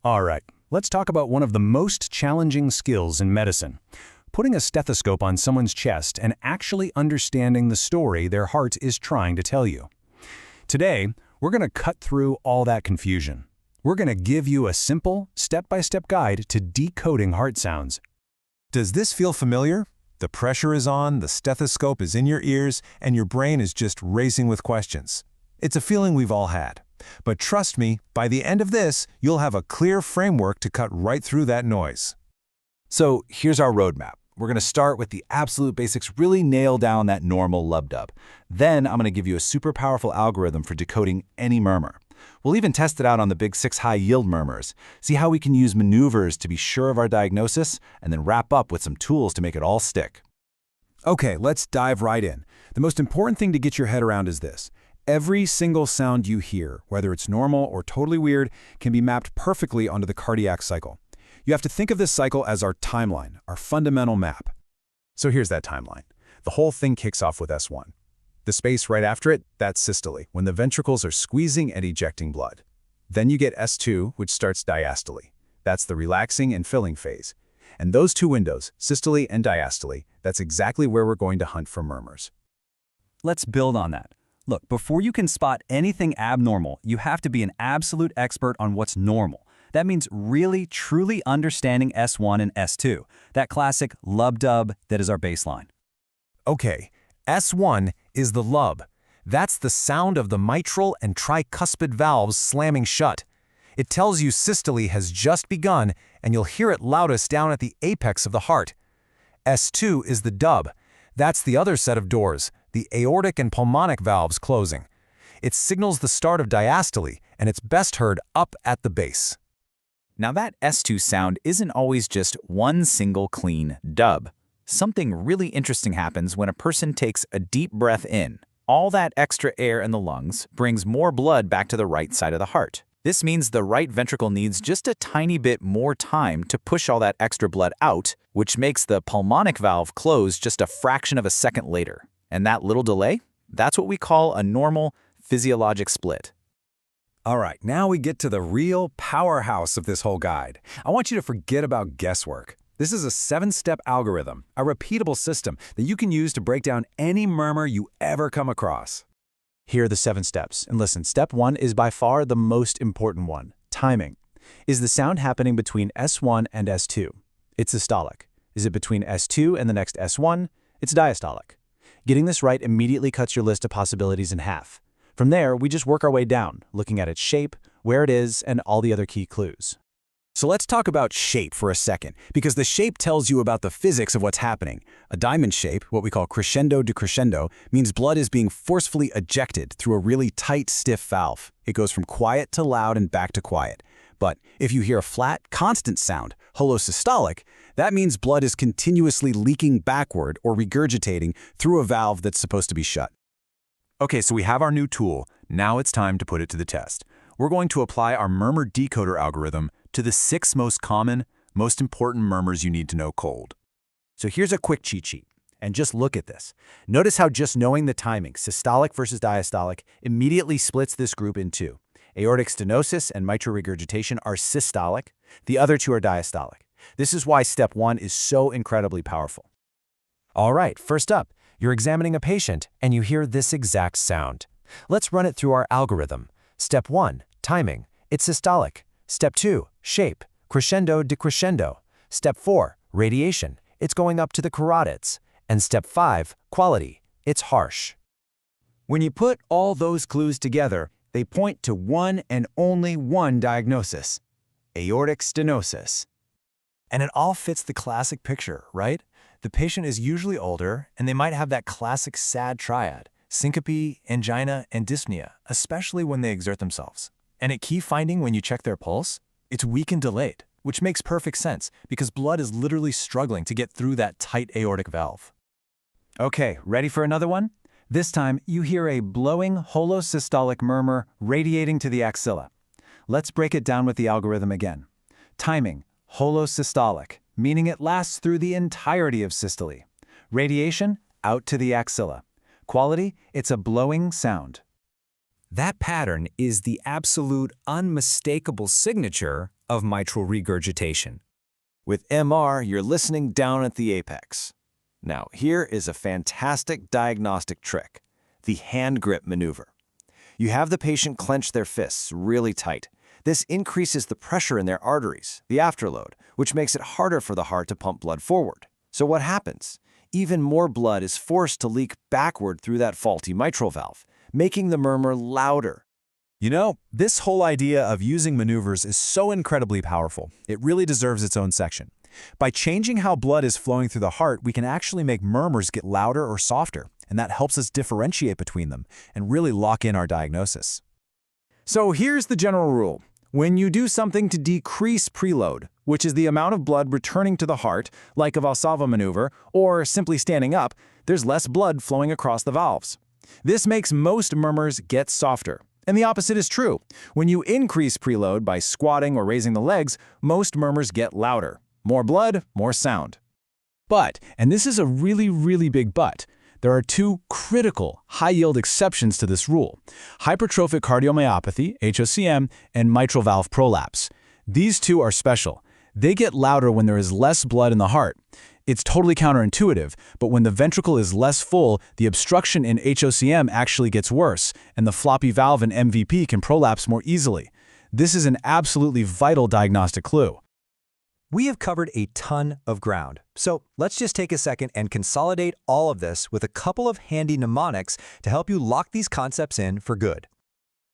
All right, let's talk about one of the most challenging skills in medicine. Putting a stethoscope on someone's chest and actually understanding the story their heart is trying to tell you. Today, we're going to cut through all that confusion. We're going to give you a simple, step-by-step guide to decoding heart sounds. Does this feel familiar? The pressure is on, the stethoscope is in your ears, and your brain is just racing with questions. It's a feeling we've all had. But trust me, by the end of this, you'll have a clear framework to cut right through that noise. So here's our roadmap. We're going to start with the absolute basics, really nail down that normal lub-dub. Then I'm going to give you a super powerful algorithm for decoding any murmur. We'll even test it out on the big 6 high-yield murmurs, see how we can use maneuvers to be sure of our diagnosis, and then wrap up with some tools to make it all stick. Okay, let's dive right in. The most important thing to get your head around is this. Every single sound you hear, whether it's normal or totally weird, can be mapped perfectly onto the cardiac cycle. You have to think of this cycle as our timeline, our fundamental map. So here's that timeline. The whole thing kicks off with S1. The space right after it, that's systole, when the ventricles are squeezing and ejecting blood. Then you get S2, which starts diastole. That's the relaxing and filling phase. And those two windows, systole and diastole, that's exactly where we're going to hunt for murmurs. Let's build on that. Look, before you can spot anything abnormal, you have to be an absolute expert on what's normal. That means really, truly understanding S1 and S2, that classic lub-dub that is our baseline. Okay, S1 is the lub. That's the sound of the mitral and tricuspid valves slamming shut. It tells you systole has just begun, and you'll hear it loudest down at the apex of the heart. S2 is the dub. That's the other set of doors, the aortic and pulmonic valves closing. It signals the start of diastole, and it's best heard up at the base. Now that S2 sound isn't always just one single clean dub. Something really interesting happens when a person takes a deep breath in. All that extra air in the lungs brings more blood back to the right side of the heart. This means the right ventricle needs just a tiny bit more time to push all that extra blood out, which makes the pulmonic valve close just a fraction of a second later. And that little delay? That's what we call a normal physiologic split. All right, now we get to the real powerhouse of this whole guide. I want you to forget about guesswork. This is a 7-step algorithm, a repeatable system that you can use to break down any murmur you ever come across. Here are the 7 steps. And listen, step 1 is by far the most important one, timing. Is the sound happening between S1 and S2? It's systolic. Is it between S2 and the next S1? It's diastolic. Getting this right immediately cuts your list of possibilities in half. From there, we just work our way down, looking at its shape, where it is, and all the other key clues. So let's talk about shape for a second, because the shape tells you about the physics of what's happening. A diamond shape, what we call crescendo decrescendo, means blood is being forcefully ejected through a really tight, stiff valve. It goes from quiet to loud and back to quiet. But if you hear a flat, constant sound, holosystolic, that means blood is continuously leaking backward or regurgitating through a valve that's supposed to be shut. Okay, so we have our new tool. Now it's time to put it to the test. We're going to apply our murmur decoder algorithm to the 6 most common, most important murmurs you need to know cold. So here's a quick cheat sheet. And just look at this. Notice how just knowing the timing, systolic versus diastolic, immediately splits this group in two. Aortic stenosis and mitral regurgitation are systolic. The other two are diastolic. This is why step 1 is so incredibly powerful. All right, first up, you're examining a patient and you hear this exact sound. Let's run it through our algorithm. Step 1, timing. It's systolic. Step 2, shape. Crescendo decrescendo. Step 4, radiation. It's going up to the carotids. And step 5, quality. It's harsh. When you put all those clues together, they point to one and only one diagnosis: aortic stenosis. And it all fits the classic picture, right? The patient is usually older, and they might have that classic sad triad: syncope, angina, and dyspnea, especially when they exert themselves. And a key finding when you check their pulse? It's weak and delayed, which makes perfect sense because blood is literally struggling to get through that tight aortic valve. Okay, ready for another one? This time, you hear a blowing holosystolic murmur radiating to the axilla. Let's break it down with the algorithm again. Timing, holosystolic, meaning it lasts through the entirety of systole. Radiation, out to the axilla. Quality, it's a blowing sound. That pattern is the absolute unmistakable signature of mitral regurgitation. With MR, you're listening down at the apex. Now, here is a fantastic diagnostic trick, the hand grip maneuver. You have the patient clench their fists really tight. This increases the pressure in their arteries, the afterload, which makes it harder for the heart to pump blood forward. So what happens? Even more blood is forced to leak backward through that faulty mitral valve, making the murmur louder. You know, this whole idea of using maneuvers is so incredibly powerful. It really deserves its own section. By changing how blood is flowing through the heart, we can actually make murmurs get louder or softer, and that helps us differentiate between them and really lock in our diagnosis. So here's the general rule. When you do something to decrease preload, which is the amount of blood returning to the heart, like a Valsalva maneuver, or simply standing up, there's less blood flowing across the valves. This makes most murmurs get softer. And the opposite is true. When you increase preload by squatting or raising the legs, most murmurs get louder. More blood, more sound. But, and this is a really big but, there are two critical, high-yield exceptions to this rule: hypertrophic cardiomyopathy, HOCM, and mitral valve prolapse. These two are special. They get louder when there is less blood in the heart. It's totally counterintuitive, but when the ventricle is less full, the obstruction in HOCM actually gets worse, and the floppy valve in MVP can prolapse more easily. This is an absolutely vital diagnostic clue. We have covered a ton of ground, so let's just take a second and consolidate all of this with a couple of handy mnemonics to help you lock these concepts in for good.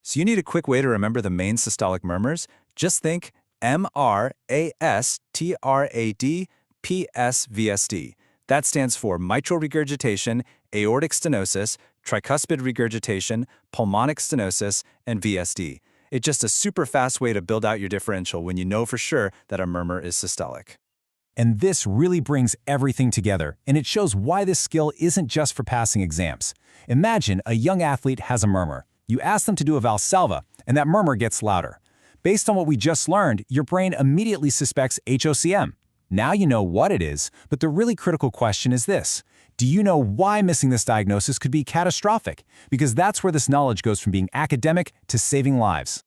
So you need a quick way to remember the main systolic murmurs? Just think MRASTRAD-PSVSD. That stands for mitral regurgitation, aortic stenosis, tricuspid regurgitation, pulmonic stenosis, and VSD. It's just a super fast way to build out your differential when you know for sure that a murmur is systolic. And this really brings everything together, and it shows why this skill isn't just for passing exams. Imagine a young athlete has a murmur. You ask them to do a Valsalva, and that murmur gets louder. Based on what we just learned, your brain immediately suspects HOCM. Now you know what it is, but the really critical question is this: do you know why missing this diagnosis could be catastrophic? Because that's where this knowledge goes from being academic to saving lives.